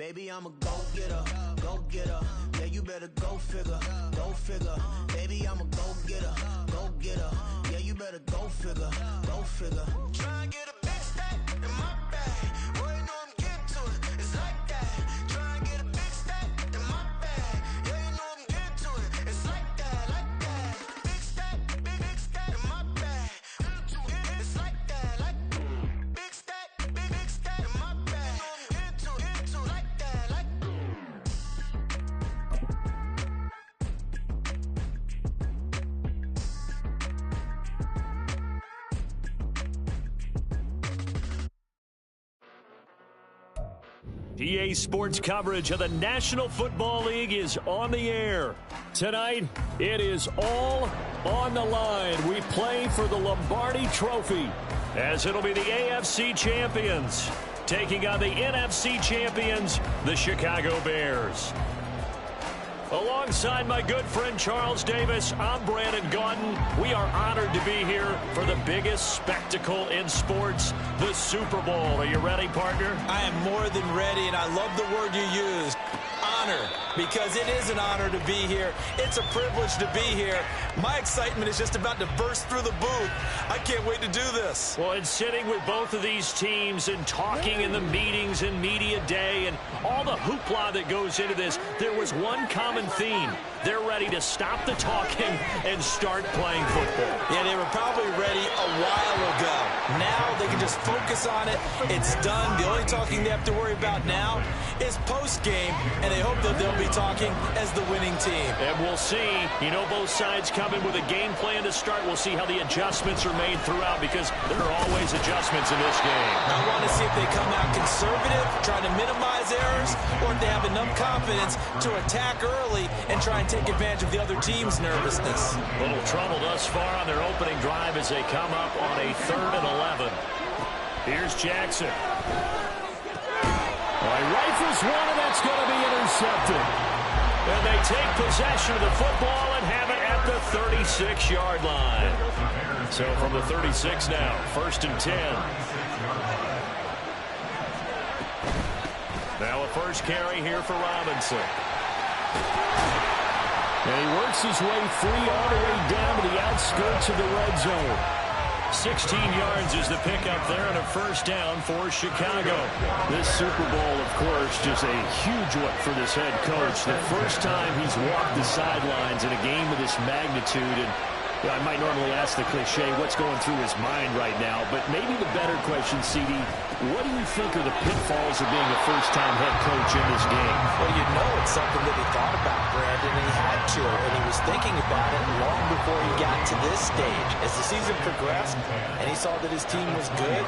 Baby, I'm a go-getter, go-getter. Yeah, you better go figure, go figure. Baby, I'm a go-getter, go-getter. Yeah, you better go figure, go figure. Try and get a big stack in my bag. Boy, you know I'm getting to it. It's like that. Try and get a big stack in my bag. Yeah, you know I'm getting to it. It's like that, like that. Big stack in my bag. It's like that, like big stack in my bag. Into like that, like. PA Sports coverage of the National Football League is on the air. Tonight, it is all on the line. We play for the Lombardi Trophy, as it'll be the AFC champions taking on the NFC champions, the Chicago Bears. Alongside my good friend Charles Davis, I'm Brandon Gaudin. We are honored to be here for the biggest spectacle in sports, the Super Bowl. Are you ready, partner? I am more than ready, and I love the word you used, honor, because it is an honor to be here. It's a privilege to be here. My excitement is just about to burst through the booth. I can't wait to do this. Well, and sitting with both of these teams and talking in the meetings and media day and all the hoopla that goes into this, there was one common theme. They're ready to stop the talking and start playing football. Yeah, they were probably ready a while ago. Now they can just focus on it. It's done. The only talking they have to worry about now is post-game, and they hope that they'll be talking as the winning team. And we'll see. You know, both sides come in with a game plan to start. We'll see how the adjustments are made throughout, because there are always adjustments in this game. I want to see if they come out conservative, trying to minimize errors, or if they have enough confidence to attack early and try and take advantage of the other team's nervousness. Little trouble thus far on their opening drive as they come up on a 3rd and 11. Here's Jackson. He rifles one, and that's going to be intercepted. And they take possession of the football and have it at the 36-yard line. So from the 36 now, 1st and 10. Now a first carry here for Robinson. And he works his way free all the way down to the outskirts of the red zone. 16 yards is the pickup there, and a first down for Chicago. This Super Bowl, of course, just a huge one for this head coach. The first time he's walked the sidelines in a game of this magnitude. And I might normally ask the cliche, what's going through his mind right now? But maybe the better question, CD, what do you think are the pitfalls of being a first-time head coach in this game? Well, you know it's something that he thought about, Brandon, and he had to, and he was thinking about it long before he got to this stage. As the season progressed and he saw that his team was good,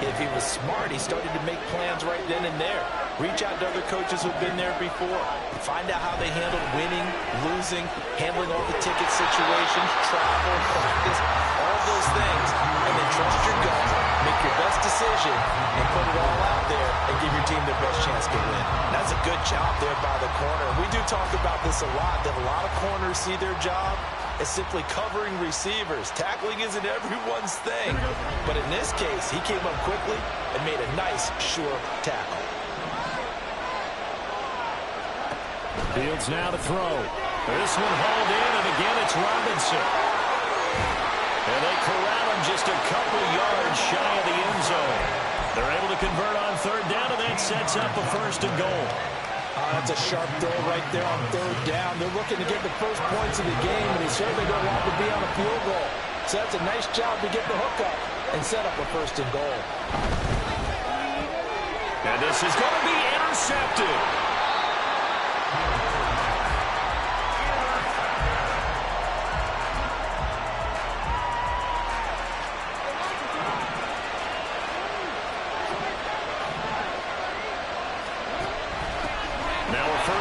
if he was smart, he started to make plans right then and there. Reach out to other coaches who've been there before. Find out how they handled winning, losing, handling all the ticket situations, travel, practice, all those things. And then trust your gut, make your best decision, and put it all out there and give your team their best chance to win. That's a good job there by the corner. We do talk about this a lot, that a lot of corners see their job as simply covering receivers. Tackling isn't everyone's thing. But in this case, he came up quickly and made a nice, sure tackle. Fields now to throw. This one hauled in, and again it's Robinson. And they corral him just a couple yards shy of the end zone. They're able to convert on 3rd down, and that sets up a 1st and goal. That's a sharp throw right there on 3rd down. They're looking to get the first points of the game, and they certainly don't want to be on a field goal. So that's a nice job to get the hook up and set up a 1st and goal. And this is going to be intercepted.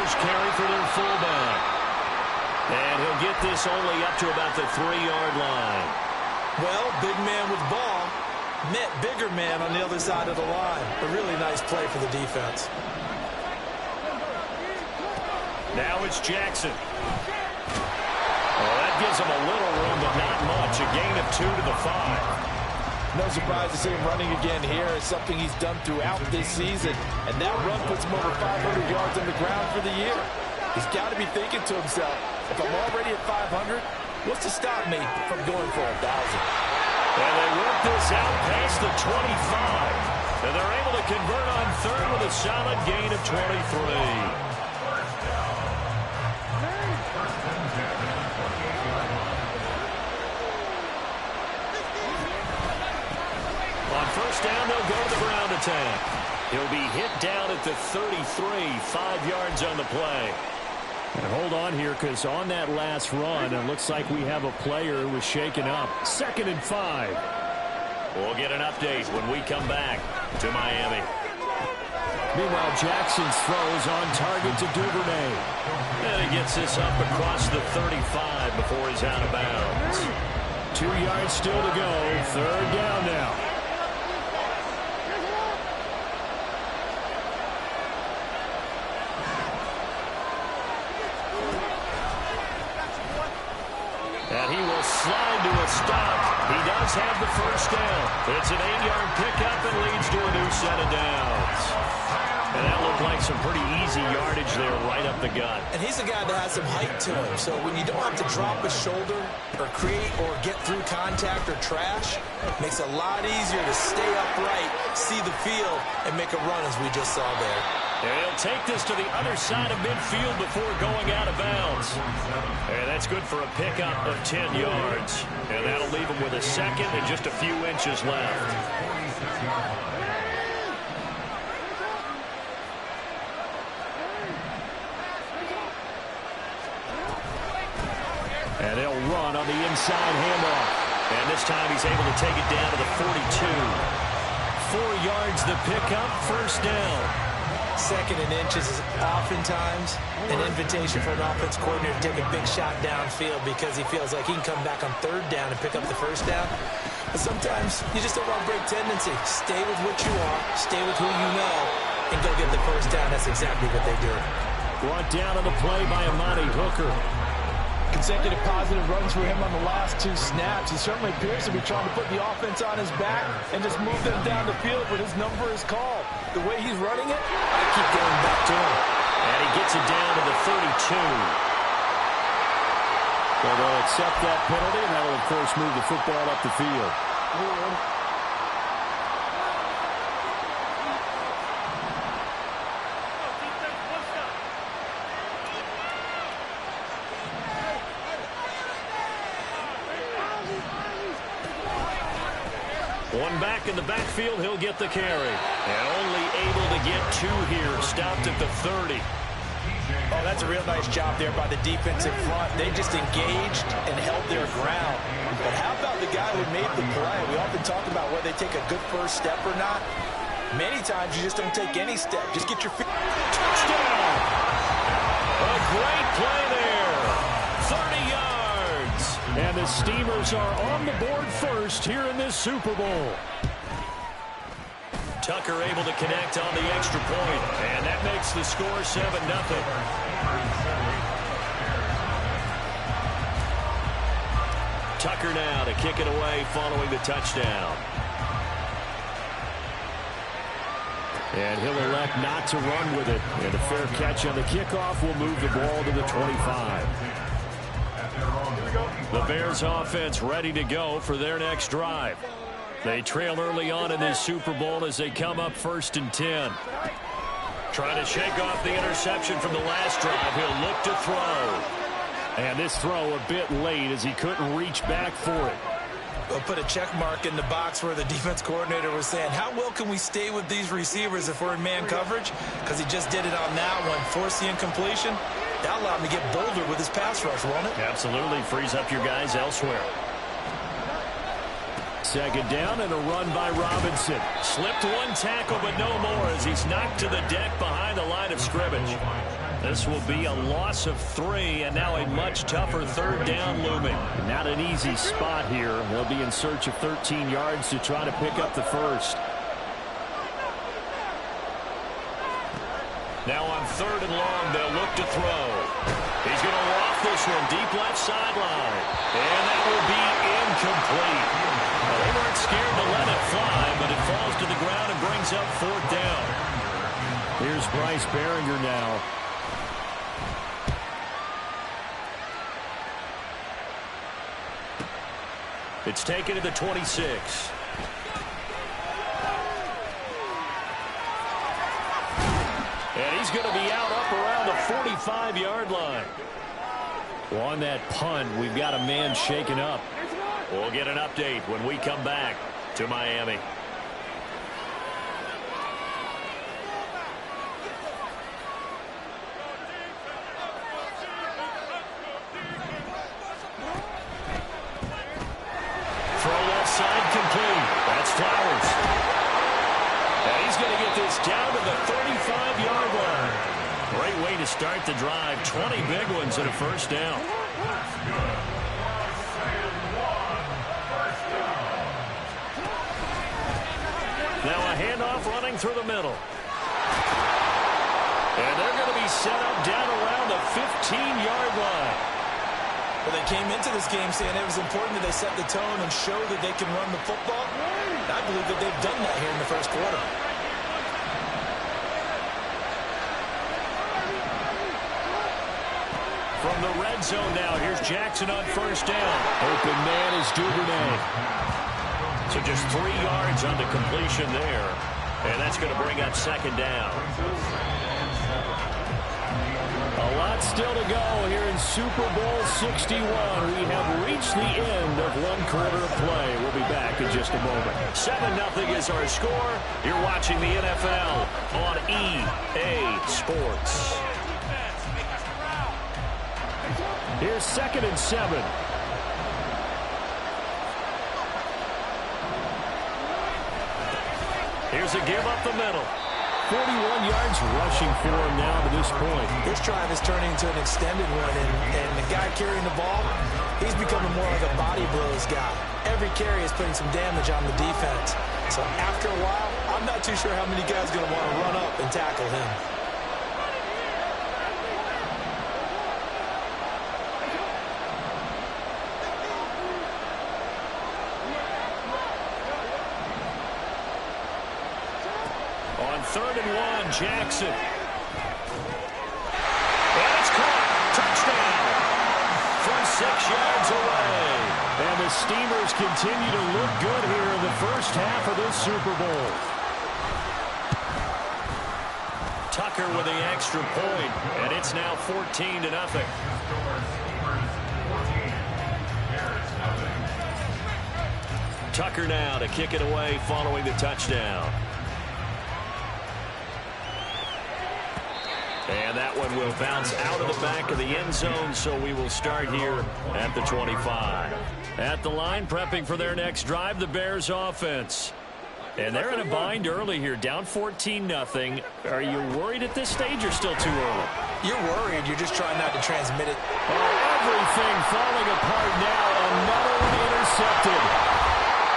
Carry for their fullback. And he'll get this only up to about the 3-yard line. Well, big man with ball met bigger man on the other side of the line. A really nice play for the defense. Now it's Jackson. Well, that gives him a little room, but not much. A gain of 2 to the 5. No surprise to see him running again here. It's something he's done throughout this season. And that run puts him over 500 yards on the ground for the year. He's got to be thinking to himself, if I'm already at 500, what's to stop me from going for 1,000? And they work this out past the 25. And they're able to convert on third with a solid gain of 23. First down, they'll go to the ground attack. He'll be hit down at the 33, 5 yards on the play. And hold on here, because on that last run, it looks like we have a player who was shaken up. 2nd and 5. We'll get an update when we come back to Miami. Meanwhile, Jackson's throws on target to Duvernay. And he gets this up across the 35 before he's out of bounds. 2 yards still to go. 3rd down now. And he will slide to a stop. He does have the first down. It's an 8-yard pickup and leads to a new set of downs. And that looked like some pretty easy yardage there right up the gut. And he's a guy that has some height to him. So when you don't have to drop a shoulder or create or get through contact or trash, it makes it a lot easier to stay upright, see the field, and make a run as we just saw there. And he'll take this to the other side of midfield before going out of bounds. And that's good for a pickup of 10 yards. And that'll leave him with a second and just a few inches left. And they'll run on the inside handoff. And this time he's able to take it down to the 42. 4 yards the pickup, first down. 2nd and inches is oftentimes an invitation for an offense coordinator to take a big shot downfield because he feels like he can come back on 3rd down and pick up the first down. But sometimes you just don't want to break tendency. Stay with what you are, stay with who you know, and go get the first down. That's exactly what they did. Brought down on the play by Amani Hooker. Consecutive positive runs for him on the last 2 snaps. He certainly appears to be trying to put the offense on his back and just move them down the field, but his number is called. The way he's running it, I keep going back to him. And he gets it down to the 32. Well, they'll accept that penalty, and that'll, of course, move the football up the field. One back in the backfield, he'll get the carry. And only able to get 2 here, stopped at the 30. Oh, that's a real nice job there by the defensive front. They just engaged and held their ground. But how about the guy who made the play? We often talk about whether they take a good first step or not. Many times you just don't take any step. Just get your feet. Touchdown! A great play there. 30 yards. And the Steamers are on the board first here in this Super Bowl. Tucker able to connect on the extra point, and that makes the score 7-0. Tucker now to kick it away following the touchdown. And he'll elect not to run with it. And a fair catch on the kickoff will move the ball to the 25. The Bears offense ready to go for their next drive. They trail early on in this Super Bowl as they come up 1st and 10. Trying to shake off the interception from the last drive. He'll look to throw. And this throw a bit late as he couldn't reach back for it. We'll put a check mark in the box where the defense coordinator was saying, how well can we stay with these receivers if we're in man coverage? Because he just did it on that one. Force the incompletion. That allowed him to get bolder with his pass rush, won't it? Absolutely. Frees up your guys elsewhere. 2nd down and a run by Robinson. Slipped 1 tackle, but no more as he's knocked to the deck behind the line of scrimmage. This will be a loss of 3, and now a much tougher 3rd down looming. Not an easy spot here. They'll be in search of 13 yards to try to pick up the first. Now on 3rd and long, they'll look to throw. He's going to loft this one deep left sideline. And that will be incomplete. Well, they weren't scared to let brings up 4th down. Here's Bryce Behringer now. It's taken to the 26. And he's going to be out up around the 45-yard line. Well, on that punt, we've got a man shaken up. We'll get an update when we come back to Miami. Side complete. That's Flowers. And he's going to get this down to the 35-yard line. Great way to start the drive. 20 big ones and a first down. Now a handoff running through the middle. And they're going to be set up down around the 15-yard line. Well, they came into this game saying it was important that they set the tone and show that they can run the football. I believe that they've done that here in the first quarter. From the red zone now, here's Jackson on first down. Open man is Duvernay. So just 3 yards on the completion there. And that's going to bring up 2nd down. A lot still to go here in Super Bowl 61. We have reached the end of 1 quarter of play. We'll be back in just a moment. 7-0 is our score. You're watching the NFL on EA Sports. Here's 2nd and 7. Here's a give up the middle. 41 yards rushing for him now to this point. This drive is turning into an extended one, and the guy carrying the ball, he's becoming more like a body blows guy. Every carry is putting some damage on the defense. So after a while, I'm not too sure how many guys are going to want to run up and tackle him. On 3rd and 1, Jackson. And it's caught. Touchdown. From 6 yards away. And the Steamers continue to look good here in the first half of this Super Bowl. Tucker with the extra point, and it's now 14-0. Tucker now to kick it away following the touchdown. And that one will bounce out of the back of the end zone, so we will start here at the 25. At the line, prepping for their next drive, the Bears offense. And they're in a bind early here, down 14-0. Are you worried at this stage or still too early? You're worried. You're just trying not to transmit it. Oh, everything falling apart now. Another one intercepted.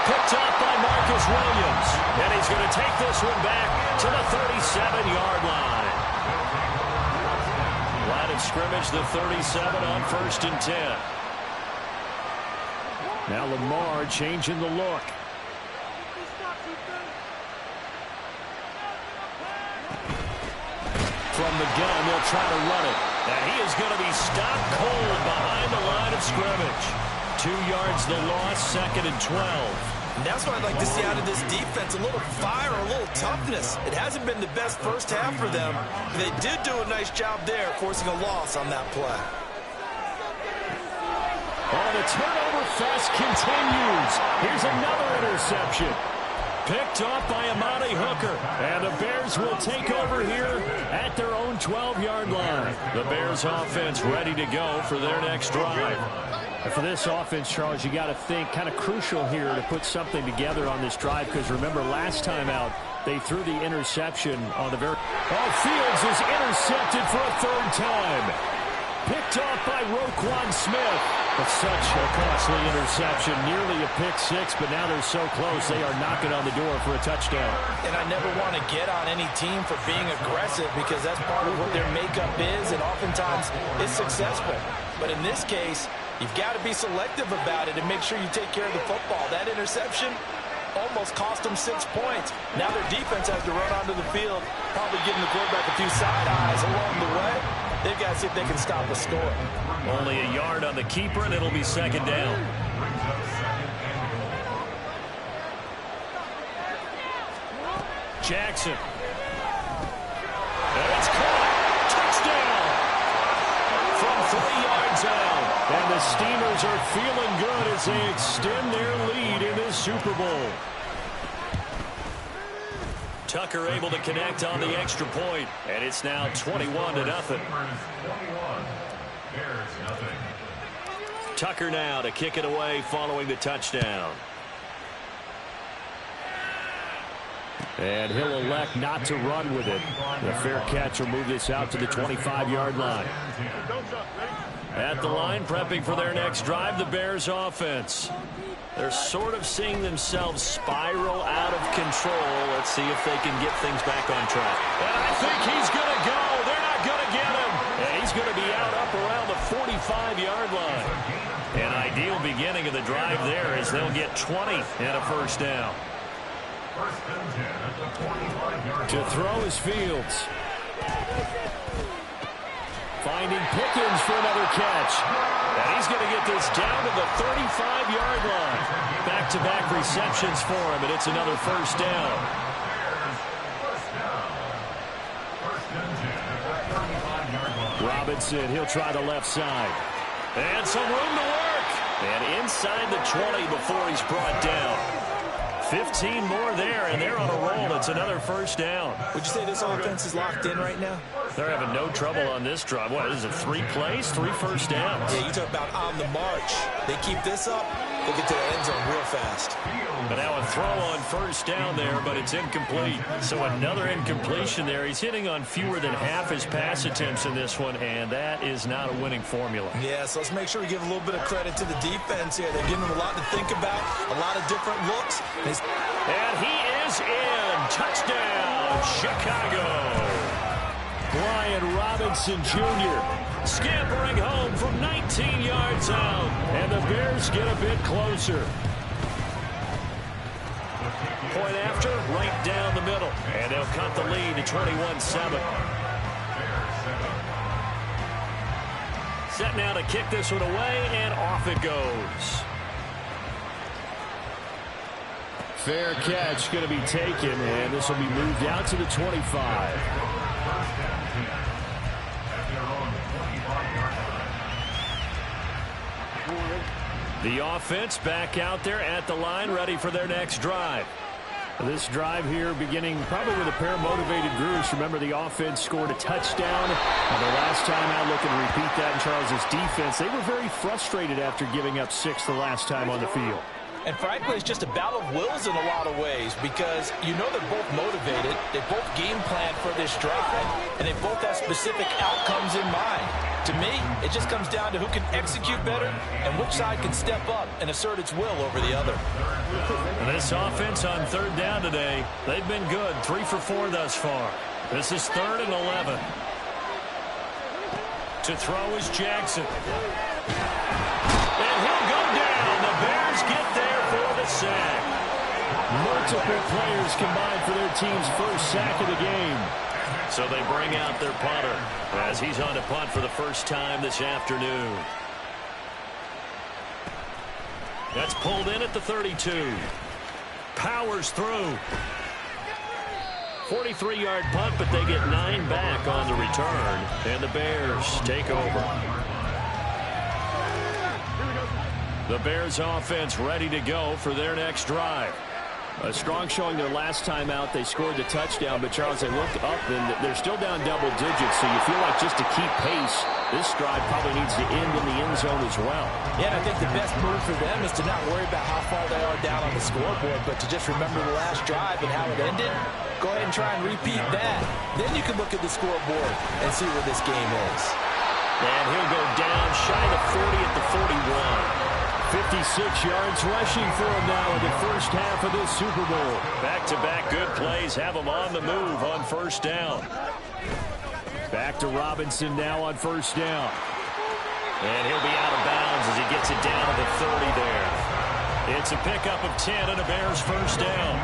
Picked up by Marcus Williams. And he's going to take this one back to the 37-yard line. Line of scrimmage, the 37 on 1st and 10. Now Lamar changing the look. From the gun, they'll try to run it. And he is going to be stopped cold behind the line of scrimmage. 2 yards the loss, 2nd and 12. And that's what I'd like to see out of this defense, a little fire, a little toughness. It hasn't been the best first half for them, but they did do a nice job there, forcing a loss on that play. Oh, the turnover fest continues. Here's another interception. Picked off by Amani Hooker. And the Bears will take over here at their own 12-yard line. The Bears offense ready to go for their next drive. And for this offense, Charles, you got to think kind of crucial here to put something together on this drive, because remember last time out they threw the interception on the very... Oh, Fields is intercepted for a 3rd time. Picked off by Roquan Smith. But such a costly interception, nearly a pick 6, but now they're so close they are knocking on the door for a touchdown. And I never want to get on any team for being aggressive, because that's part of what their makeup is, and oftentimes it's successful. But in this case, you've got to be selective about it and make sure you take care of the football. That interception, almost cost them 6 points. Now their defense has to run onto the field, probably giving the quarterback a few side eyes along the way. They've got to see if they can stop the score. Only a yard on the keeper, and it'll be second down. Jackson. And it's caught. Touchdown. From 3 yards out. And the Steelers are feeling good as they extend their lead in this Super Bowl. Tucker able to connect on the extra point, and it's now 21-0. Tucker now to kick it away following the touchdown. And he'll elect not to run with it. The fair catch will move this out to the 25-yard line. At the line, prepping for their next drive, the Bears offense. They're sort of seeing themselves spiral out of control. Let's see if they can get things back on track. And I think he's going to go. They're not going to get him. And he's going to be out up around the 45-yard line. An ideal beginning of the drive there as they'll get 20 and a first down. To throw is Fields. Finding Pickens for another catch. And he's going to get this down to the 35-yard line. Back-to-back receptions for him, and it's another first down. Robinson, he'll try the left side. And some room to work. And inside the 20 before he's brought down. 15 more there, and they're on a roll. It's another first down. Would you say this offense is locked in right now? They're having no trouble on this drive. What is it, 3 plays, 3 first downs? Yeah, you talk about on the march. They keep this up, they'll get to the end zone real fast. But now a throw on first down there, but it's incomplete. So another incompletion there. He's hitting on fewer than half his pass attempts in this one, and that is not a winning formula. Yeah, so let's make sure we give a little bit of credit to the defense here. They're giving them a lot to think about, a lot of different looks. And he is in. Touchdown, Chicago. Brian Robinson Jr. scampering home from 19 yards out. And the Bears get a bit closer. Point after, right down the middle. And they'll cut the lead to 21-7. Set now to kick this one away, and off it goes. Fair catch going to be taken, and this will be moved out to the 25. The offense back out there at the line, ready for their next drive. This drive here beginning probably with a pair of motivated groups. Remember, the offense scored a touchdown. And the last time out, looking to repeat that in Charles' defense. They were very frustrated after giving up 6 the last time on the field. And frankly, it's just a battle of wills in a lot of ways because you know they're both motivated, they both game plan for this drive, and they both have specific outcomes in mind. To me, it just comes down to who can execute better and which side can step up and assert its will over the other. And this offense on third down today, they've been good, 3 for 4 thus far. This is 3rd and 11. To throw is Jackson. And he'll go down. The Bears get there for the sack. Multiple players combined for their team's first sack of the game. So they bring out their punter as he's on to punt for the first time this afternoon. That's pulled in at the 32. Powers through. 43-yard punt, but they get 9 back on the return. And the Bears take over. The Bears offense ready to go for their next drive. A strong showing their last time out. They scored the touchdown, but Charles, they looked up and they're still down double digits, so you feel like just to keep pace, this drive probably needs to end in the end zone as well. Yeah, and I think the best move for them is to not worry about how far they are down on the scoreboard, but to just remember the last drive and how it ended. Go ahead and try and repeat that. Then you can look at the scoreboard and see where this game is. And he'll go down shy of 40 at the 41. 56 yards rushing for him now in the first half of this Super Bowl. Back-to-back good plays have him on the move on first down. Back to Robinson now on first down. And he'll be out of bounds as he gets it down to the 30 there. It's a pickup of 10 and a Bears first down.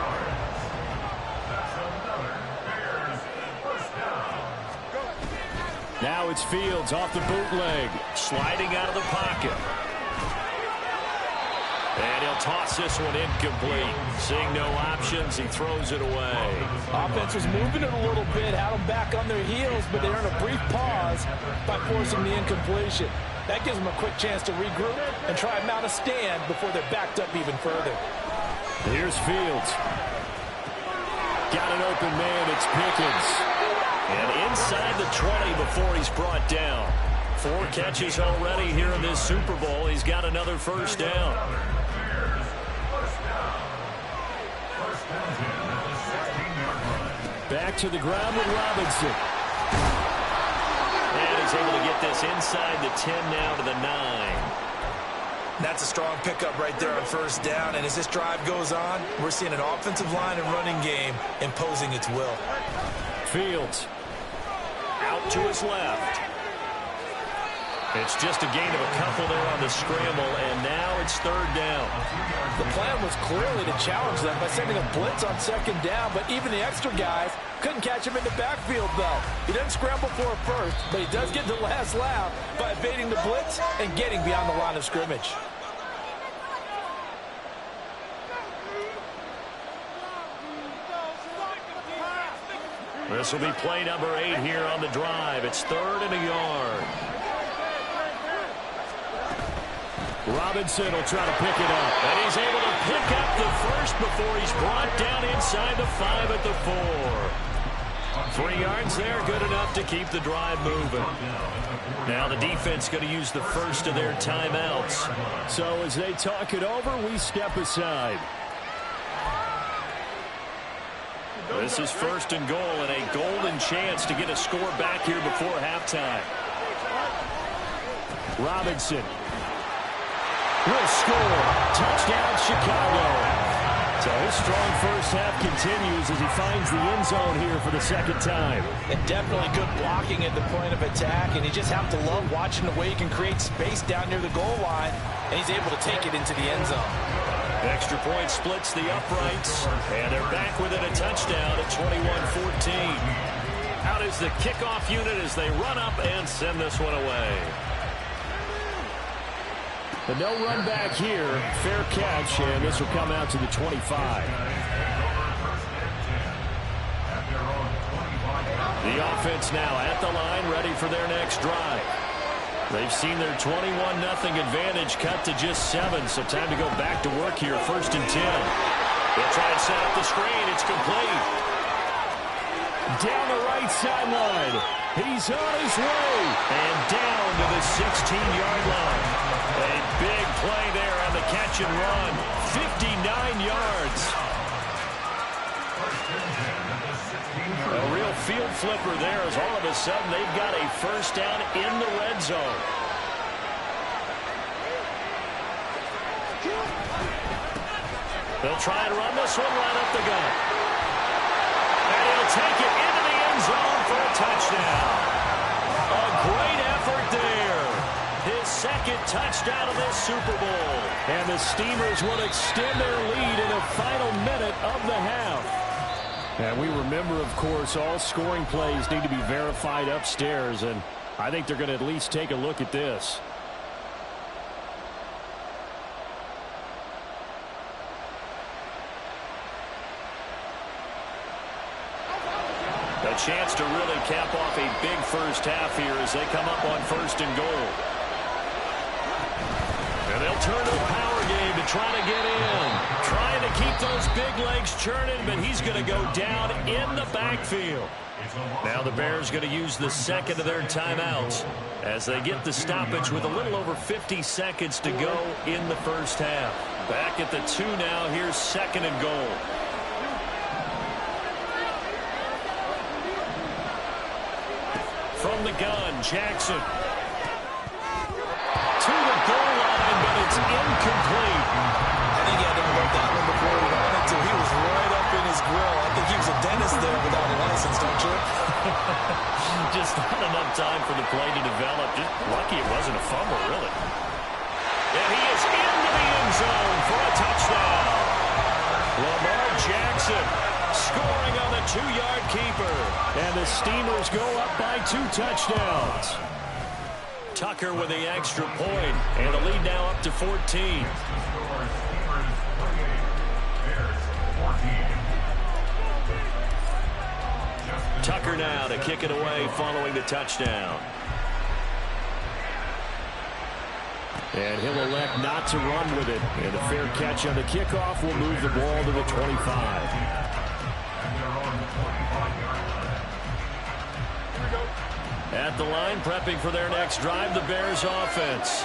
Now it's Fields off the bootleg, sliding out of the pocket. And he'll toss this one incomplete. Seeing no options, he throws it away. Offense was moving it a little bit, had them back on their heels, but they earned a brief pause by forcing the incompletion. That gives them a quick chance to regroup and try and mount a stand before they're backed up even further. Here's Fields. Got an open man, it's Pickens. And inside the 20 before he's brought down. 4 catches already here in this Super Bowl. He's got another first down. Back to the ground with Robinson. And he's able to get this inside the 10 now to the 9. That's a strong pickup right there on first down. And as this drive goes on, we're seeing an offensive line and running game imposing its will. Fields out to his left. It's just a gain of a couple there on the scramble, and now it's third down. The plan was clearly to challenge them by sending a blitz on second down, but even the extra guys couldn't catch him in the backfield, though. He doesn't scramble for a first, but he does get the last laugh by evading the blitz and getting beyond the line of scrimmage. This will be play number 8 here on the drive. It's 3rd and a yard. Robinson will try to pick it up. And he's able to pick up the first before he's brought down inside the 5 at the 4. 3 yards there, good enough to keep the drive moving. Now the defense going to use the first of their timeouts. So as they talk it over, we step aside. This is 1st and goal and a golden chance to get a score back here before halftime. Robinson will score. Touchdown, Chicago. So his strong first half continues as he finds the end zone here for the second time. And definitely good blocking at the point of attack, and you just have to love watching the way he can create space down near the goal line, and he's able to take it into the end zone. Extra point splits the uprights, and they're back within a touchdown at 21-14. Out is the kickoff unit as they run up and send this one away. The no run back here, fair catch, and this will come out to the 25. The offense now at the line, ready for their next drive. They've seen their 21-0 advantage cut to just 7, so time to go back to work here, 1st and 10. They'll try and set up the screen. It's complete. Down the right sideline. He's on his way. And down to the 16-yard line. A big play there on the catch and run. 59 yards. A real field flipper there as all of a sudden they've got a first down in the red zone. They'll try and run this one right up the gut. And he'll take it into the end zone for a touchdown. A great effort there. His second touchdown of this Super Bowl. And the Steamers will extend their lead in the final minute of the half. And we remember, of course, all scoring plays need to be verified upstairs, and I think they're going to at least take a look at this. A chance to really cap off a big first half here as they come up on 1st and goal. And they'll turn to a power game to try to get in. Trying to keep those big legs churning, but he's going to go down in the backfield. Now the Bears going to use the second of their timeouts as they get the stoppage with a little over 50 seconds to go in the first half. Back at the 2 now. Here's 2nd and goal. From the gun, Jackson. To the goal line, but it's incomplete. I think he had to look that one before he wanted to. He was right up in his grill. I think he was a dentist there without a license, don't you? Just not enough time for the play to develop. Just lucky it wasn't a fumble, really. And he is into the end zone for a touchdown. keeper. And the Steamers go up by 2 touchdowns. Tucker with the extra point, and the lead now up to 14. Tucker now to kick it away following the touchdown. And he'll elect not to run with it. And a fair catch on the kickoff will move the ball to the 25. At the line, prepping for their next drive, the Bears offense.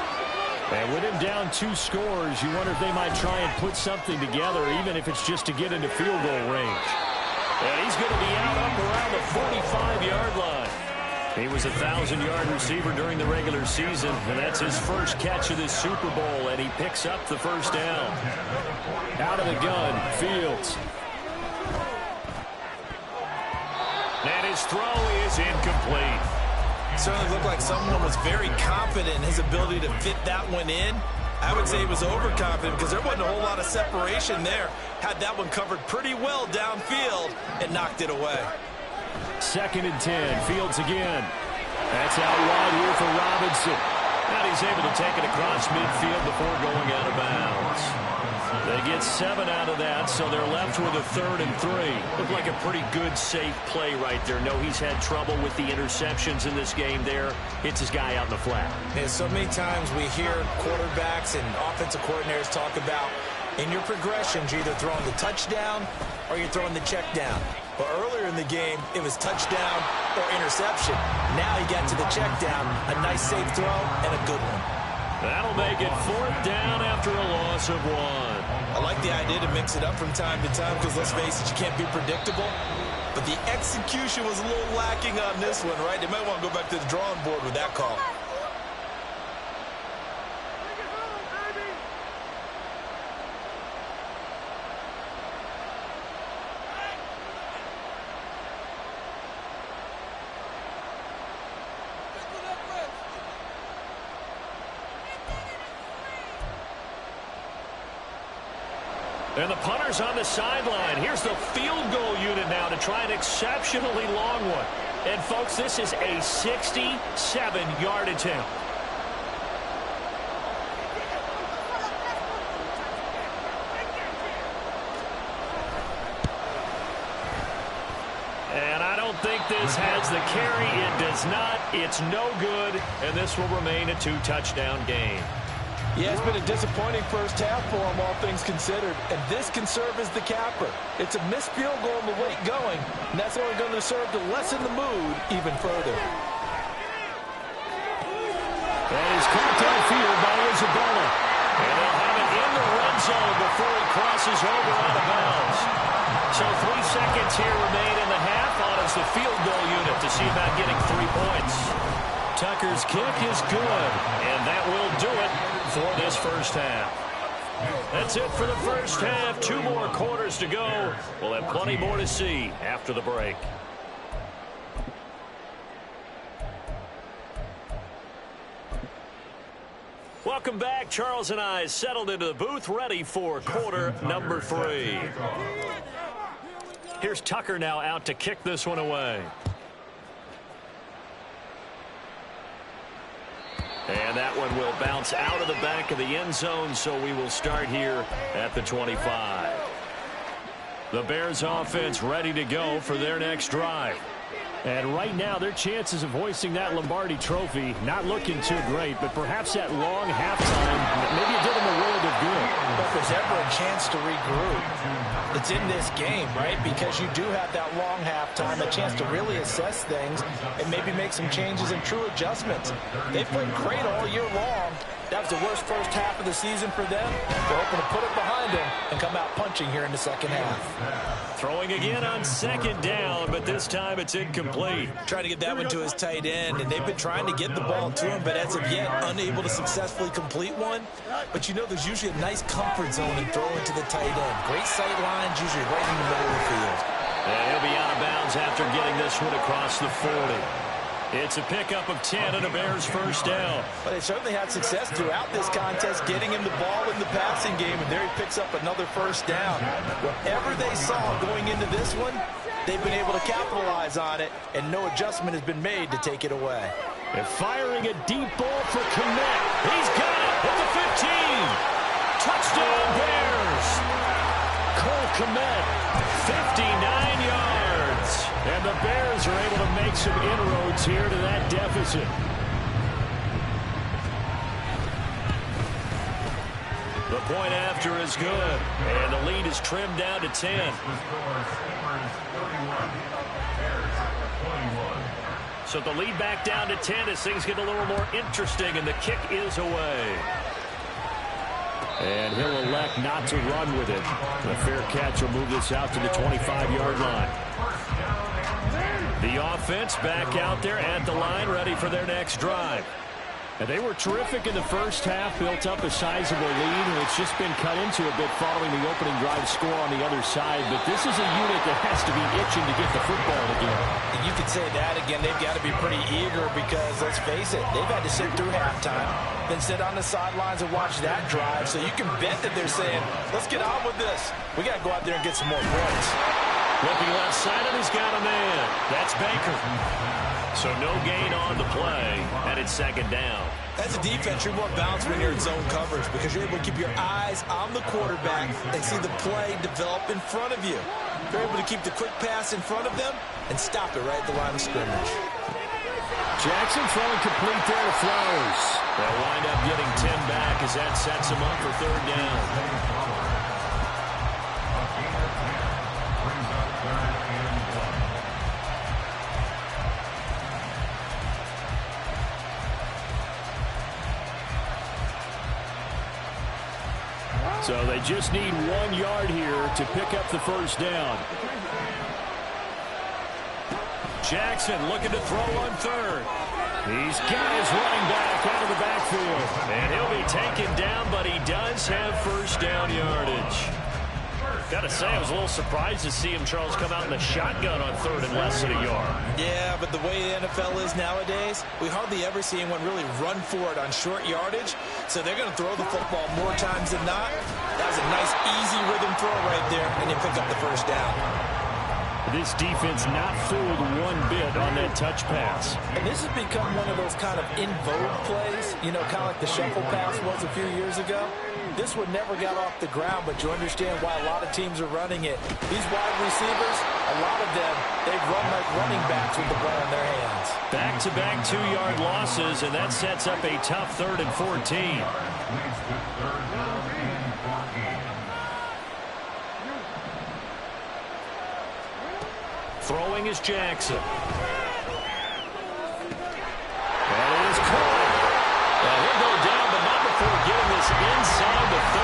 And with him down 2 scores, you wonder if they might try and put something together, even if it's just to get into field goal range. And he's going to be out up around the 45-yard line. He was a 1,000-yard receiver during the regular season, and that's his first catch of this Super Bowl, and he picks up the first down. Out of the gun, Fields. And his throw is incomplete. Certainly looked like someone was very confident in his ability to fit that one in. I would say he was overconfident because there wasn't a whole lot of separation there. Had that one covered pretty well downfield and knocked it away. 2nd and 10, Fields again. That's out wide here for Robinson. And he's able to take it across midfield before going out of bounds. They get 7 out of that, so they're left with a 3rd and 3. Looked like a pretty good, safe play right there. No, he's had trouble with the interceptions in this game there. Hits his guy out in the flat. And so many times we hear quarterbacks and offensive coordinators talk about in your progressions, you're either throwing the touchdown or you're throwing the check down. But earlier in the game, it was touchdown or interception. Now he got to the check down, a nice safe throw, and a good one. That'll make it 4th down after a loss of 1. I like the idea to mix it up from time to time because, let's face it, you can't be predictable. But the execution was a little lacking on this one, right? They might want to go back to the drawing board with that call. And the punter's on the sideline. Here's the field goal unit now to try an exceptionally long one. And, folks, this is a 67-yard attempt. And I don't think this has the carry. It does not. It's no good. And this will remain a 2-touchdown game. Yeah, it's been a disappointing first half for him, all things considered. And this can serve as the capper. It's a missed field goal on the way going, and that's only going to serve to lessen the mood even further. And he's caught downfield by Isabella. And they'll have it in the red zone before he crosses over out of bounds. So 3 seconds here remain in the half on as the field goal unit to see about getting 3 points. Tucker's kick is good, and that will do it for this first half. That's it for the first half. 2 more quarters to go. We'll have plenty more to see after the break. Welcome back. Charles and I settled into the booth, ready for quarter number 3. Here's Tucker now out to kick this one away. And that one will bounce out of the back of the end zone, so we will start here at the 25. The Bears offense ready to go for their next drive. And right now, their chances of hoisting that Lombardi trophy not looking too great, but perhaps that long halftime, maybe it did them a world of good. But if there's ever a chance to regroup, it's in this game, right? Because you do have that long halftime, a chance to really assess things and maybe make some changes and true adjustments. They've played great all year long. That was the worst first half of the season for them. They're hoping to put it behind them and come out punching here in the second half. Throwing again on 2nd down, but this time it's incomplete. Trying to get that one to his tight end, and they've been trying to get the ball to him, but as of yet, unable to successfully complete one. But you know there's usually a nice comfort zone in throwing to the tight end. Great sight lines, usually right in the middle of the field. And he'll be out of bounds after getting this one across the 40. It's a pickup of 10 and a Bears first down. But they certainly had success throughout this contest, getting him the ball in the passing game, and there he picks up another first down. Whatever they saw going into this one, they've been able to capitalize on it, and no adjustment has been made to take it away. And firing a deep ball for Kmet. He's got it at the 15. Touchdown, Bears. Cole Kmet, 59 yards. And the Bears are able to make some inroads here to that deficit. The point after is good. And the lead is trimmed down to 10. So the lead back down to 10 as things get a little more interesting, and the kick is away. And he'll elect not to run with it. The fair catch will move this out to the 25-yard line. The offense back out there at the line, ready for their next drive. And they were terrific in the first half, built up a sizable lead, and it's just been cut into a bit following the opening drive score on the other side. But this is a unit that has to be itching to get the football again. You could say that again. They've got to be pretty eager because, let's face it, they've had to sit through halftime, then sit on the sidelines and watch that drive. So you can bet that they're saying, let's get on with this. We got to go out there and get some more points. Looking left side, and he's got a man. That's Baker. So no gain on the play, and it's second down. As a defense, you're more balanced when you're in zone coverage because you're able to keep your eyes on the quarterback and see the play develop in front of you. You're able to keep the quick pass in front of them and stop it right at the line of scrimmage. Jackson throwing complete there to Flowers. They'll wind up getting 10 back as that sets him up for third down. So they just need 1 yard here to pick up the first down. Jackson looking to throw on third. He's got his running back out of the backfield. And he'll be taken down, but he does have first down yardage. Got to say, I was a little surprised to see him, Charles, come out in the shotgun on third and less than a yard. Yeah, but the way the NFL is nowadays, we hardly ever see anyone really run for it on short yardage. So they're going to throw the football more times than not. That was a nice, easy rhythm throw right there, and they pick up the first down. This defense not fooled one bit on that touch pass. And this has become one of those kind of in vogue plays, you know, kind of like the shuffle pass was a few years ago. This one never got off the ground, but you understand why a lot of teams are running it. These wide receivers, a lot of them, they run like running backs with the ball in their hands. Back-to-back 2-yard losses, and that sets up a tough 3rd and 14. Throwing is Jackson. That is caught. Now he'll go down, but not before getting this inside the 30.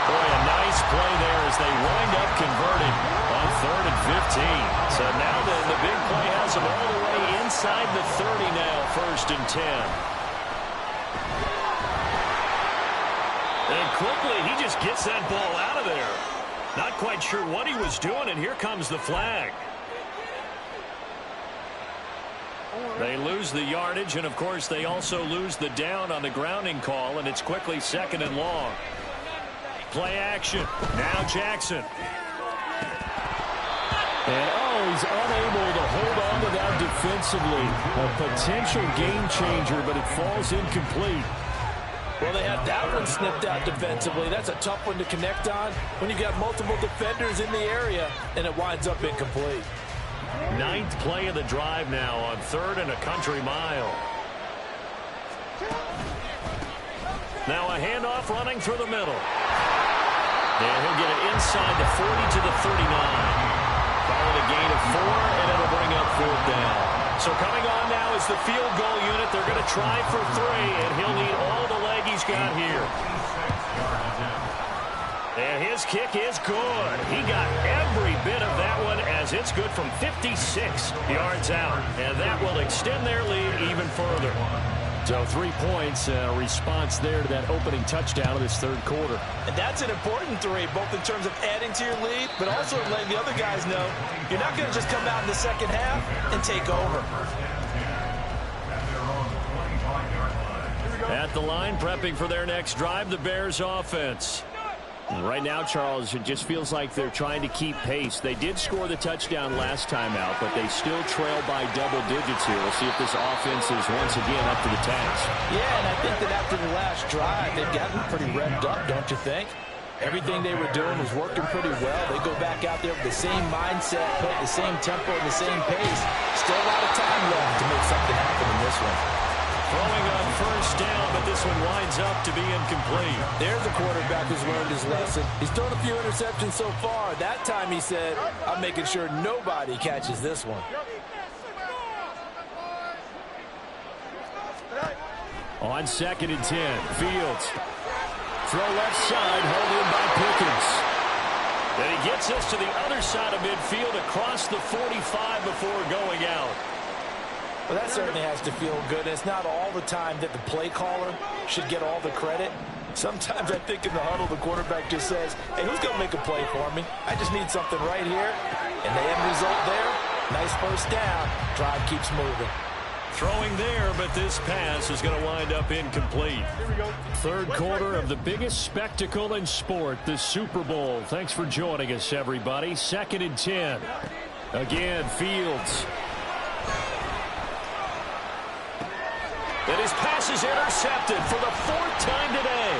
Boy, a nice play there as they wind up converting on 3rd and 15. So now the big play has them all the way inside the 30 now, 1st and 10. And quickly, he just gets that ball out of there. Not quite sure what he was doing, and here comes the flag. They lose the yardage, and, of course, they also lose the down on the grounding call, and it's quickly 2nd and long. Play action. Now Jackson. And, he's unable to hold on to that defensively. A potential game changer, but it falls incomplete. Well, they had that one snipped out defensively. That's a tough one to connect on when you got multiple defenders in the area, and it winds up incomplete. 9th play of the drive now on 3rd and a country mile. Now a handoff running through the middle. And he'll get it inside the 40 to the 39. Follow the gain of 4, and it'll bring up 4th down. So coming on now is the field goal unit. They're going to try for 3, and he'll need all the leg he's got here. And his kick is good. He got every bit of that one as it's good from 56 yards out. And that will extend their lead even further. So 3 points, response there to that opening touchdown of this 3rd quarter. And that's an important 3, both in terms of adding to your lead, but also letting the other guys know you're not going to just come out in the second half and take over. At the line, prepping for their next drive, the Bears offense. Right now, Charles, it just feels like they're trying to keep pace. They did score the touchdown last time out, but they still trail by double digits here. We'll see if this offense is once again up to the task. Yeah, and I think that after the last drive, they've gotten pretty revved up, don't you think? Everything they were doing was working pretty well. They go back out there with the same mindset, put the same tempo and the same pace. Still a lot of time left to make something happen in this one. Throwing on first down, but this one winds up to be incomplete. There's a quarterback who's learned his lesson. He's thrown a few interceptions so far. That time he said, I'm making sure nobody catches this one. On 2nd and 10, Fields. Throw left side, held in by Pickens. Then he gets us to the other side of midfield across the 45 before going out. Well, that certainly has to feel good. It's not all the time that the play caller should get all the credit. Sometimes I think in the huddle, the quarterback just says, hey, who's going to make a play for me? I just need something right here. And the end result there, nice first down. Drive keeps moving. Throwing there, but this pass is going to wind up incomplete. Third quarter of the biggest spectacle in sport, the Super Bowl. Thanks for joining us, everybody. 2nd and 10. Again, Fields. And his pass is intercepted for the 4th time today.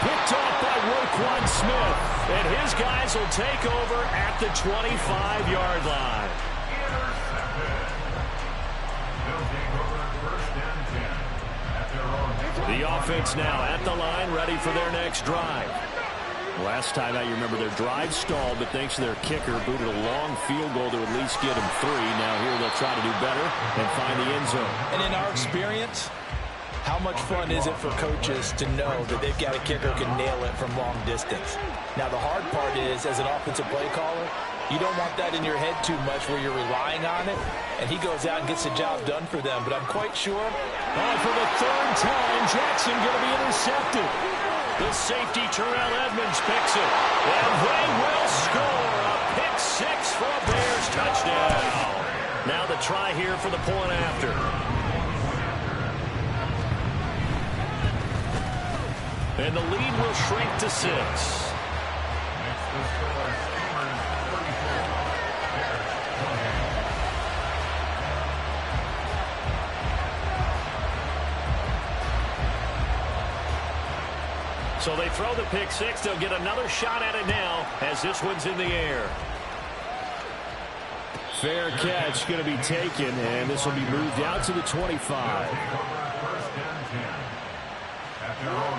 Picked off by Roquan Smith. And his guys will take over at the 25-yard line. The offense now at the line, ready for their next drive. Last time out, you remember their drive stalled, but thanks to their kicker, booted a long field goal to at least get them 3. Now here they'll try to do better and find the end zone. And in our experience, how much fun is it for coaches to know that they've got a kicker who can nail it from long distance? Now, the hard part is, as an offensive play caller, you don't want that in your head too much where you're relying on it, and he goes out and gets the job done for them. But I'm quite sure. For the 3rd time, Jackson going to be intercepted. The safety, Terrell Edmonds, picks it. And they will score a pick-6 for a Bears touchdown. Now the try here for the point after. And the lead will shrink to 6. So they throw the pick-6. They'll get another shot at it now as this one's in the air. Fair catch going to be taken, and this will be moved out to the 25.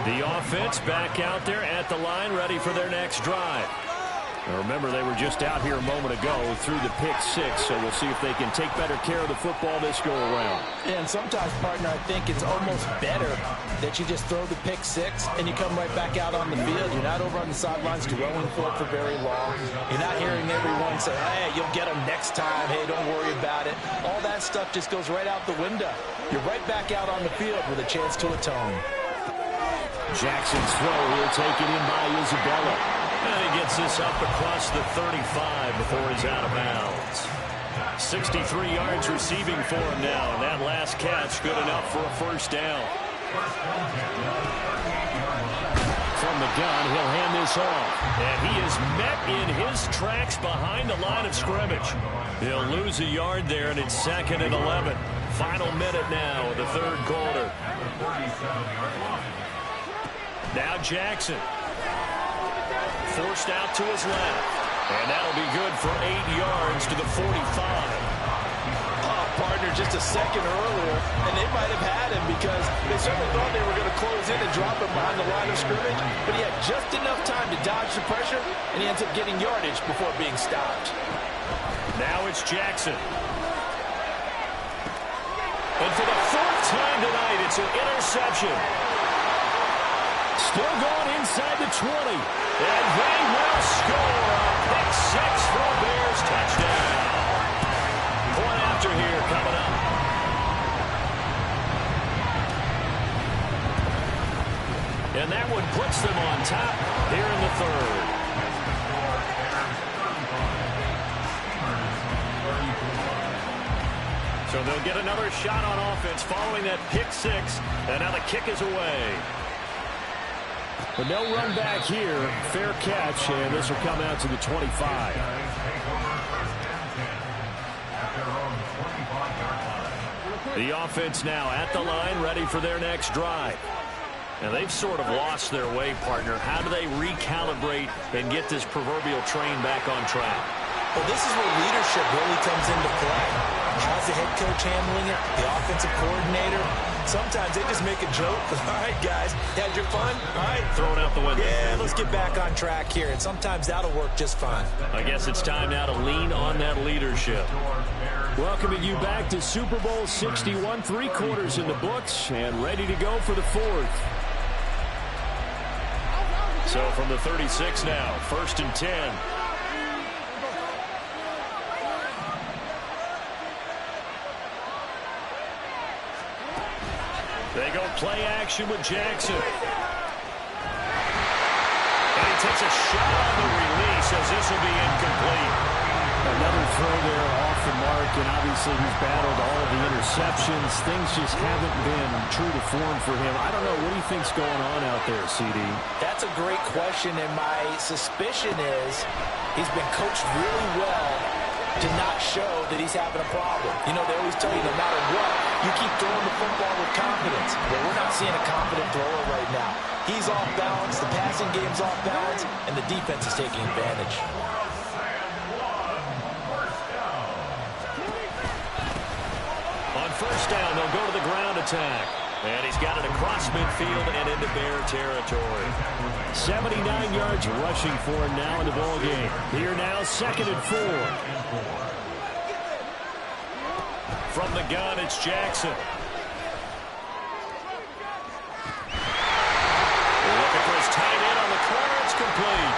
The offense back out there at the line, ready for their next drive. Now remember, they were just out here a moment ago through the pick-6, so we'll see if they can take better care of the football this go-around. And sometimes, partner, I think it's almost better that you just throw the pick-6 and you come right back out on the field. You're not over on the sidelines dwelling for very long. You're not hearing everyone say, hey, you'll get them next time. Hey, don't worry about it. All that stuff just goes right out the window. You're right back out on the field with a chance to atone. Jackson's throw here taken in by Isabella. And he gets this up across the 35 before he's out of bounds. 63 yards receiving for him now. And that last catch good enough for a first down. From the gun, he'll hand this off. And he is met in his tracks behind the line of scrimmage. He'll lose a yard there, and it's 2nd and 11. Final minute now of the 3rd quarter. Now Jackson. Forced out to his left. And that'll be good for 8 yards to the 45. Oh, partner, just a second earlier, and they might have had him because they certainly thought they were going to close in and drop him behind the line of scrimmage, but he had just enough time to dodge the pressure, and he ends up getting yardage before being stopped. Now it's Jackson. And for the 4th time tonight, it's an interception. Still going inside the 20. And they will score a pick-6 for a Bears touchdown. Point after here coming up. And that one puts them on top here in the 3rd. So they'll get another shot on offense following that pick-6. And now the kick is away. But no run back here. Fair catch, and this will come out to the 25. The offense now at the line, ready for their next drive. And they've sort of lost their way, partner. How do they recalibrate and get this proverbial train back on track? Well, this is where leadership really comes into play. How's the head coach handling it? The offensive coordinator? Sometimes they just make a joke. All right, guys, had your fun? All right. Throw it out the window. Yeah, let's get back on track here. And sometimes that'll work just fine. I guess it's time now to lean on that leadership. Welcoming you back to Super Bowl 61, 3 quarters in the books, and ready to go for the 4th. So from the 36 now, 1st and 10. They go play action with Jackson. And he takes a shot on the release as this will be incomplete. Another throw there off the mark, and obviously he's battled all of the interceptions. Things just haven't been true to form for him. I don't know. What do you think's going on out there, CD? That's a great question, and my suspicion is he's been coached really well to not show that he's having a problem. You know, they always tell you no matter what, you keep throwing the football with confidence. Well, we're not seeing a confident thrower right now. He's off balance, the passing game's off balance, and the defense is taking advantage. On 1st down, they'll go to the ground attack. And he's got it across midfield and into Bear territory. 79 yards rushing for him now in the ball game. Here now, 2nd and 4. From the gun, it's Jackson. Looking for his tight end on the corner. It's complete.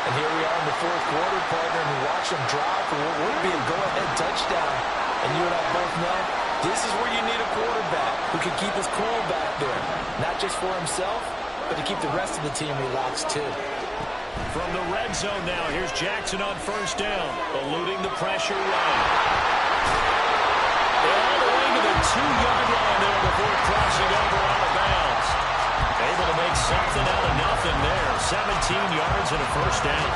And here we are in the 4th quarter, partner, and we watch him drive for what would be a go-ahead touchdown. And you and I both know this is where you need a quarterback who can keep his cool back there. Not just for himself, but to keep the rest of the team relaxed too. From the red zone now, here's Jackson on 1st down, eluding the pressure run. All the way to the 2-yard line there before crossing over out of bounds. Able to make something out of nothing there. 17 yards and a 1st down.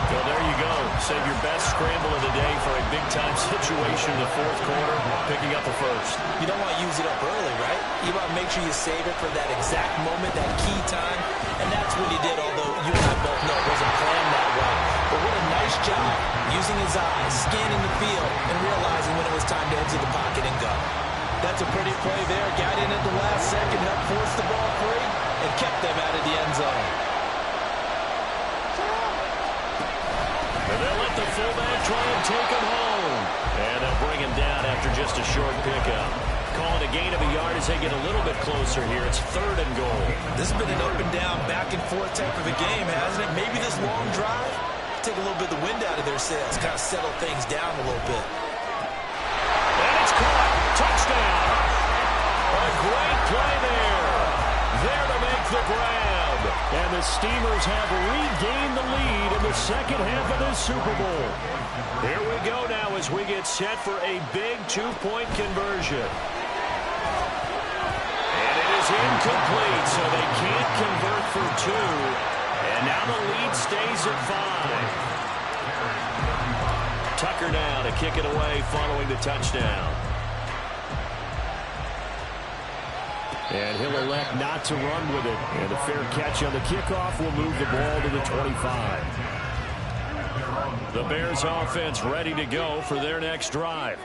Well, there you go. Save your best scramble of the day for a big-time situation in the 4th quarter, picking up the 1st. You don't want to use it up early, right? You want to make sure you save it for that exact moment, that key time, and that's what he did, although you and I both know it wasn't planned that way. But what a nice job using his eyes, scanning the field, and realizing when it was time to exit the pocket and go. That's a pretty play there. Got in at the last second, helped force the ball free, and kept them out of the end zone. And they'll let the fullback try and take him home. And they'll bring him down after just a short pickup. Calling a gain of a yard as they get a little bit closer here. It's 3rd and goal. This has been an up and down, back and forth type of a game, hasn't it? Maybe this long drive, take a little bit of the wind out of their sails, kind of settle things down a little bit. And it's caught. Touchdown. A great play there. There to make the grab. And the Steamers have regained the lead in the 2nd half of this Super Bowl. Here we go now as we get set for a big 2-point conversion. And it is incomplete, so they can't convert for 2. And now the lead stays at 5. Tucker now to kick it away following the touchdown. And he'll elect not to run with it. And a fair catch on the kickoff will move the ball to the 25. The Bears offense ready to go for their next drive.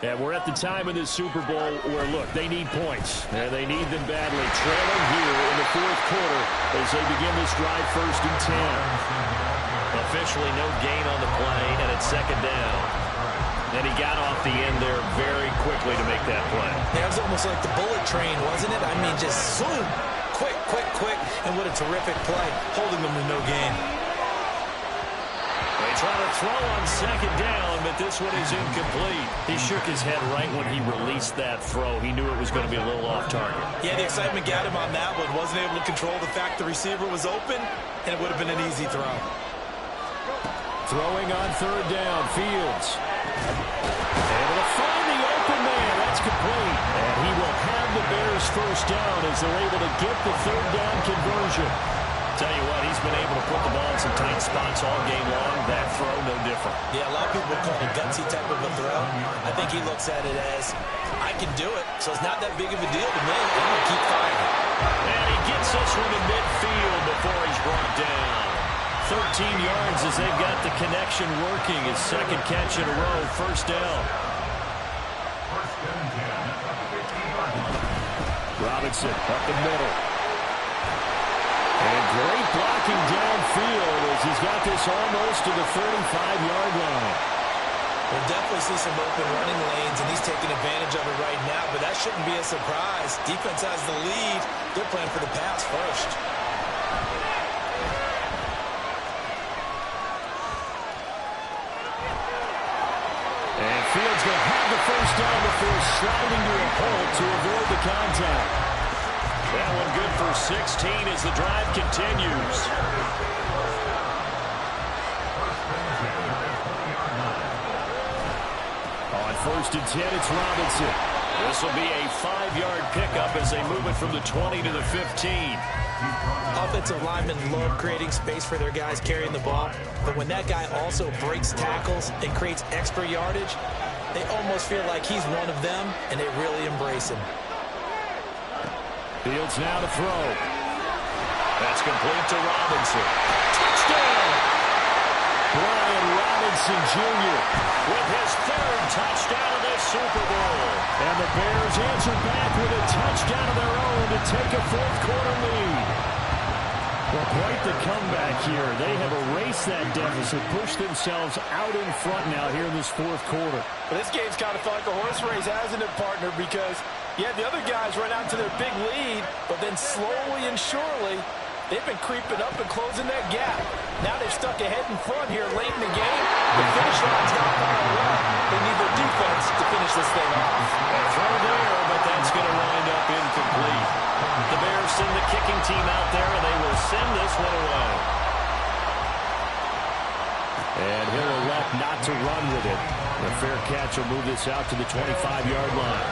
And we're at the time in this Super Bowl where, look, they need points. And they need them badly. Trailing here in the 4th quarter as they begin this drive 1st and 10. Officially no gain on the play, and it's 2nd down. And he got off the end there very quickly to make that play. Yeah, it was almost like the bullet train, wasn't it? I mean, just zoom. Quick, quick, quick. And what a terrific play, holding them to no gain. They try to throw on 2nd down, but this one is incomplete. He shook his head right when he released that throw. He knew it was going to be a little off target. Yeah, the excitement got him on that one. Wasn't able to control the fact the receiver was open, and it would have been an easy throw. Throwing on 3rd down, Fields. Able to find the open man. That's complete. And he will have earned the Bears first down as they're able to get the third down conversion. Tell you what, he's been able to put the ball in some tight spots all game long. That throw, no different. Yeah, a lot of people call it a gutsy type of a throw. I think he looks at it as, I can do it, so it's not that big of a deal to me. I'm going to keep firing. And he gets this one to midfield before he's brought down. 13 yards as they've got the connection working. His second catch in a row, first down. Robinson up the middle. And great blocking downfield as he's got this almost to the 35-yard line. We'll definitely see some open running lanes, and he's taking advantage of it right now, but that shouldn't be a surprise. Defense has the lead. They're playing for the pass first. And Fields going to have the first down before sliding to a hole to avoid the contact. That one good for 16 as the drive continues. On 1st and 10, it's Robinson. This will be a 5-yard pickup as they move it from the 20 to the 15. Offensive linemen love creating space for their guys carrying the ball, but when that guy also breaks tackles and creates extra yardage, they almost feel like he's one of them, and they really embrace him. Fields now to throw. That's complete to Robinson. Touchdown! Brian Robinson Jr. with his third touchdown of this Super Bowl. And the Bears answer back with a touchdown of their own to take a fourth-quarter lead. Well, quite the comeback here. They have erased that deficit, pushed themselves out in front now here in this fourth quarter. But this game's kind of felt like a horse race, hasn't it, partner? Because, yeah, the other guys run out to their big lead, but then slowly and surely, they've been creeping up and closing that gap. Now they've stuck ahead in front here late in the game. The finish line's not far away. They need their defense to finish this thing off. A throw there, but that's going to wind up incomplete. The Bears send the kicking team out there, and they will send this one away. And he'll elect not to run with it. A fair catch will move this out to the 25-yard line.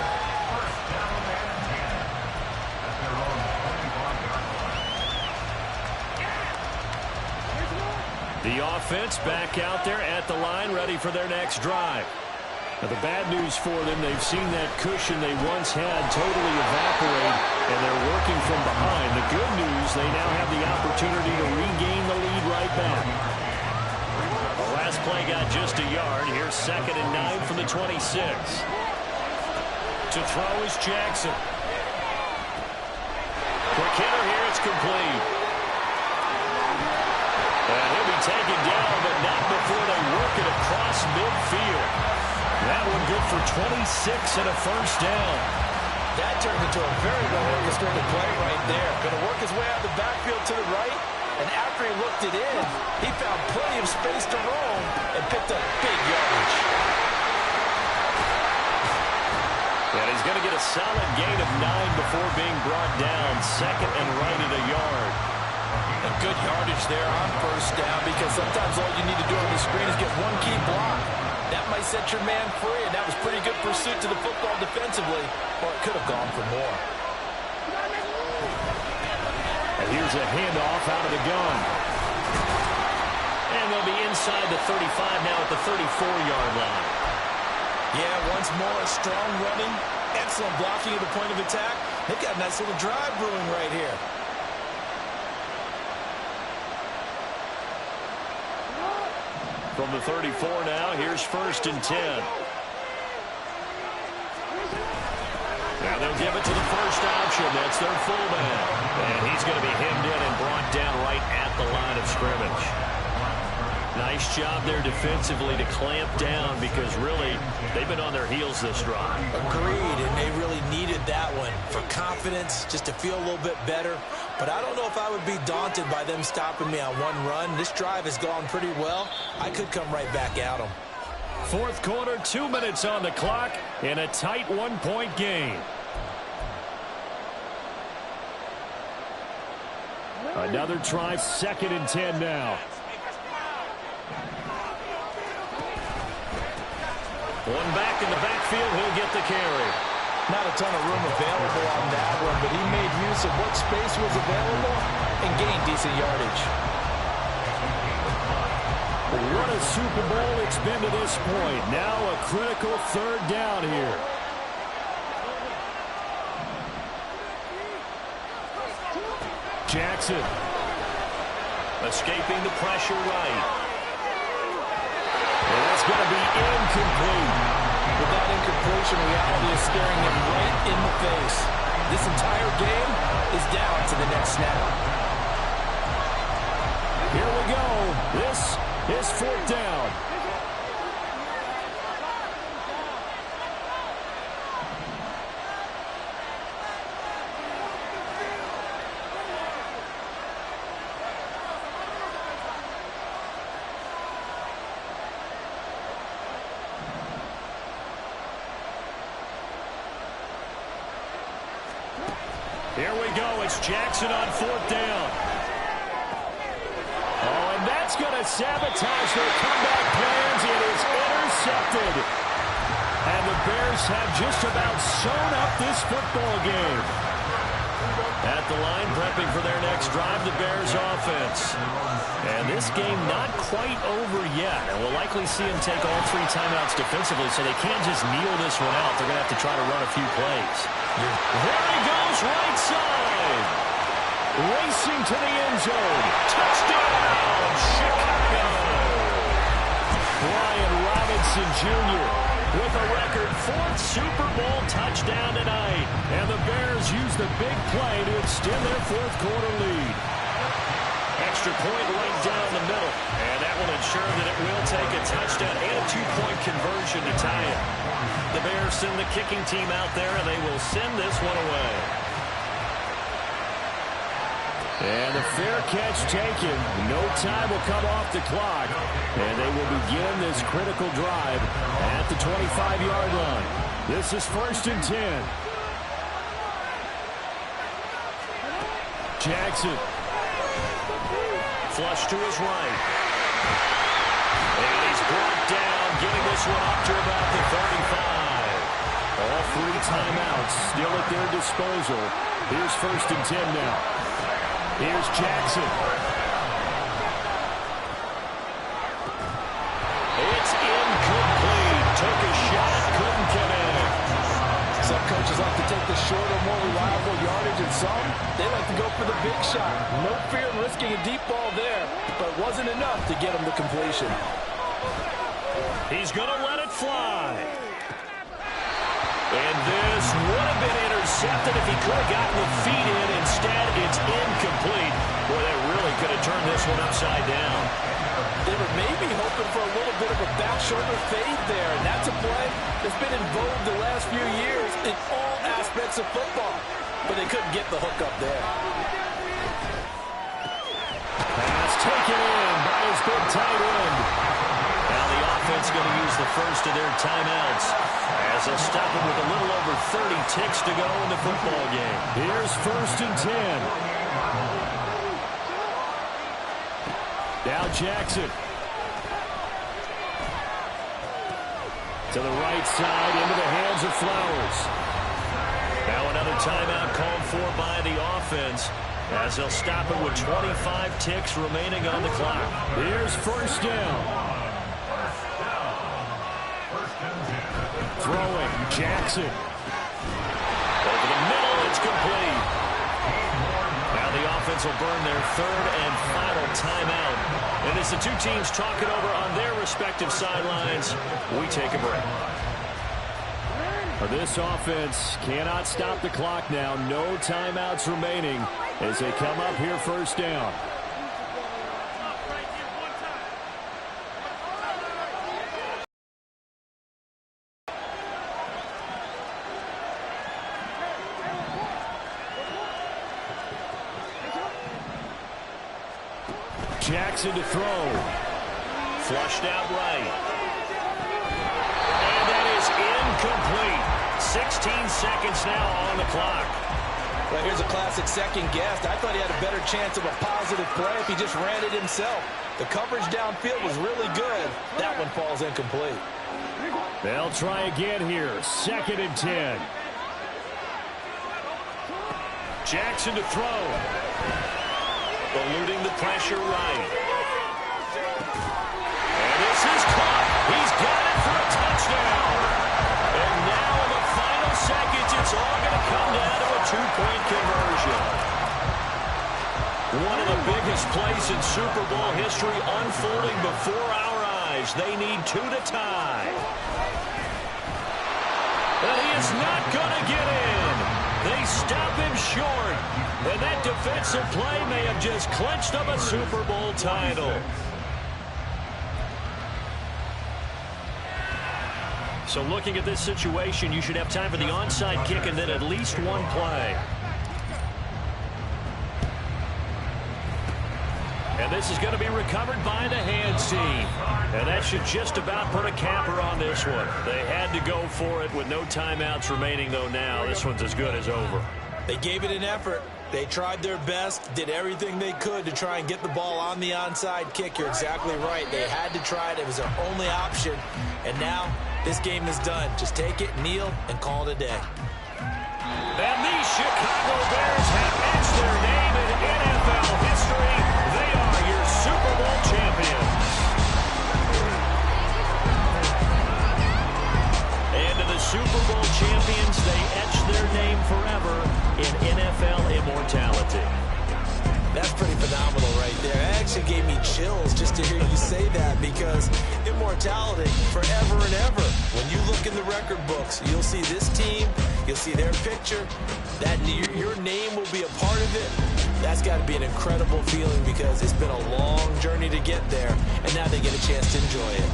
The offense back out there at the line, ready for their next drive. Now, the bad news for them, they've seen that cushion they once had totally evaporate, and they're working from behind. The good news, they now have the opportunity to regain the lead right back. The last play got just a yard. Here's 2nd and 9 from the 26. To throw is Jackson. Quick hitter here, it's complete. And he'll be taken down, but not before they work it across midfield. That one good for 26 and a first down. That turned into a very well-orchestrated play right there. Going to work his way out of the backfield to the right, and after he looked it in, he found plenty of space to roam and picked up big yardage. And he's going to get a solid gain of 9 before being brought down. 2nd and right at a yard. A good yardage there on first down, because sometimes all you need to do on the screen is get one key block. That might set your man free, and that was pretty good pursuit to the football defensively, or it could have gone for more. And here's a handoff out of the gun. And they'll be inside the 35 now at the 34-yard line. Yeah, once more, strong running, excellent blocking at the point of attack. They've got a nice little drive brewing right here. From the 34 now, here's 1st and 10. Now they'll give it to the first option. That's their fullback. And he's going to be hemmed in and brought down right at the line of scrimmage. Nice job there defensively to clamp down, because really they've been on their heels this drive. Agreed, and they really needed that one for confidence, just to feel a little bit better. But I don't know if I would be daunted by them stopping me on one run. This drive has gone pretty well. I could come right back at them. Fourth quarter, 2 minutes on the clock in a tight 1-point game. Another try, 2nd and 10 now. One back in the backfield, he'll get the carry. Not a ton of room available on that one, but he made use of what space was available and gained decent yardage. What a Super Bowl it's been to this point. Now a critical third down here. Jackson. Escaping the pressure right. And that's going to be incomplete. With that incompletion, reality is staring him right in the face. This entire game is down to the next snap. Here we go. This is fourth down. Here we go. It's Jackson on fourth down. Oh, and that's going to sabotage their comeback plans. It is intercepted. And the Bears have just about sewn up this football game. At the line, prepping for their next drive, the Bears offense. And this game not quite over yet. And we'll likely see them take all three timeouts defensively, so they can't just kneel this one out. They're going to have to try to run a few plays. There he goes, right side. Racing to the end zone. Touchdown, Chicago. Brian Robinson Jr. with a record fourth Super Bowl touchdown tonight. And the Bears use the big play to extend their fourth quarter lead. Extra point right down the middle. And that will ensure that it will take a touchdown and a two-point conversion to tie it. The Bears send the kicking team out there, and they will send this one away. And the fair catch taken. No time will come off the clock. And they will begin this critical drive at the 25-yard line. This is 1st and 10. Jackson. Flush to his right. And he's brought down, getting this one up to about the 35. All three timeouts still at their disposal. Here's 1st and 10 now. Here's Jackson. It's incomplete. Took a shot, couldn't connect. Some coaches like to take the shorter, more reliable yardage, and some, they like to go for the big shot. No fear in risking a deep ball there, but it wasn't enough to get him the completion. He's going to let it fly. And this would have been intercepted if he could have gotten the feet in. Instead, it's incomplete. Boy, they really could have turned this one upside down. They were maybe hoping for a little bit of a back shoulder fade there, and that's a play that's been in vogue the last few years in all aspects of football. But they couldn't get the hook up there. Pass taken in by his big tight end. Now the offense going to use the first of their timeouts as they'll stop it with a little over 30 ticks to go in the football game. Here's 1st and 10. Now Jackson. To the right side, into the hands of Flowers. Now another timeout called for by the offense as they'll stop it with 25 ticks remaining on the clock. Here's 1st down. Throwing, Jackson. Over the middle, it's complete. Now the offense will burn their third and final timeout. And as the two teams talk it over on their respective sidelines, we take a break. This offense cannot stop the clock now. No timeouts remaining as they come up here 1st down. Jackson to throw. Flushed out right. And that is incomplete. 16 seconds now on the clock. Well, here's a classic second guess. I thought he had a better chance of a positive play if he just ran it himself. The coverage downfield was really good. That one falls incomplete. They'll try again here. 2nd and 10. Jackson to throw. Eluding the pressure right. And this is caught. He's got it for a touchdown. And now in the final seconds, it's all going to come down to a two-point conversion. One of the biggest plays in Super Bowl history unfolding before our eyes. They need 2 to tie. And he is not going to get in. They stop him short. And that defensive play may have just clinched them a Super Bowl title. So looking at this situation, you should have time for the onside kick and then at least one play. And this is going to be recovered by the hands team. And that should just about put a capper on this one. They had to go for it with no timeouts remaining, though now. This one's as good as over. They gave it an effort. They tried their best, did everything they could to try and get the ball on the onside kick. You're exactly right. They had to try it. It was their only option. And now this game is done. Just take it, kneel, and call it a day. And the Chicago Bears have etched their name in NFL history. They are your Super Bowl champions. And to the Super Bowl champions, they etch their name forever in NFL immortality. That's pretty phenomenal right there. It actually gave me chills just to hear you say that, because immortality forever and ever. When you look in the record books, you'll see this team, you'll see their picture, that your name will be a part of it. That's got to be an incredible feeling, because it's been a long journey to get there, and now they get a chance to enjoy it.